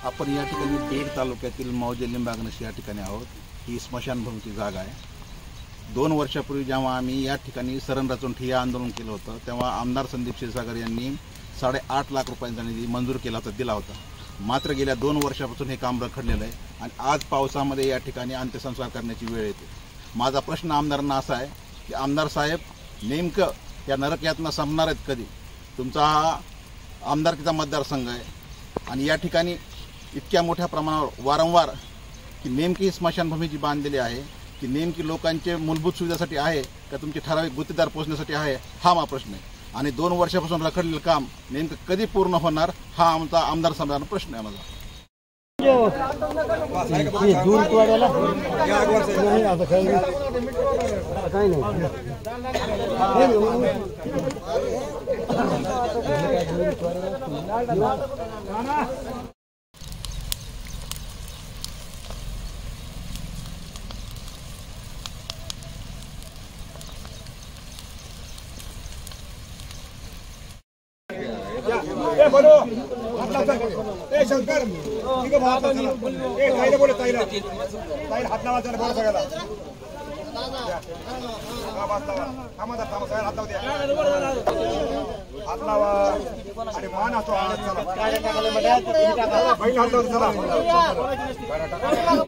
आपण या ठिकाणी बीड तालुक्यातील मौजे लिंबागणशी या ठिकाणी आहोत। ही स्मशानभूमीची जागा आहे। 2 वर्षापूर्वी जेव्हा आम्ही या ठिकाणी सरण रचून ठिय्या आंदोलन केलं होतं तेव्हा आमदार संदीप क्षीरसागर यांनी 8.5 लाख रुपयांचा निधी मंजूर केला होता, दिला होता। मात्र गेल्या 2 वर्षापासून हे काम रखडलेलं आहे आणि आज पावसामध्ये या ठिकाणी अंत्यसंस्कार करण्याची वेळ येते। माझा प्रश्न आमदारांना असा आहे की आमदार साहेब, नेमकं या नरकयातना संपणार आहेत कधी? तुमचा हा आमदारकीचा मतदारसंघ आहे आणि या ठिकाणी इतक्या मोठ्या प्रमाणावर वारंवार की नेमकी स्मशानभूमी जी बांधलेली आहे की नेमकी लोकांचे मूलभूत सुविधासाठी आहे का तुमचे ठराविक गुत्तेदार पोचण्यासाठी आहे, हा माझा प्रश्न आहे। आणि 2 वर्षापासून रखडलेलं काम नेमकं कधी पूर्ण होणार, हा आमचा आमदार साहेबांना प्रश्न आहे माझा। ए बोलो ए शंकर ठीक है बात ए ताईला बोले ताईला हात लावा जरा बोला सगळ्याला हा बात लावा थांबा सगळ्याला हात लावा द्या हात लावा अरे मान असतो हात चला बैल हात लावा चला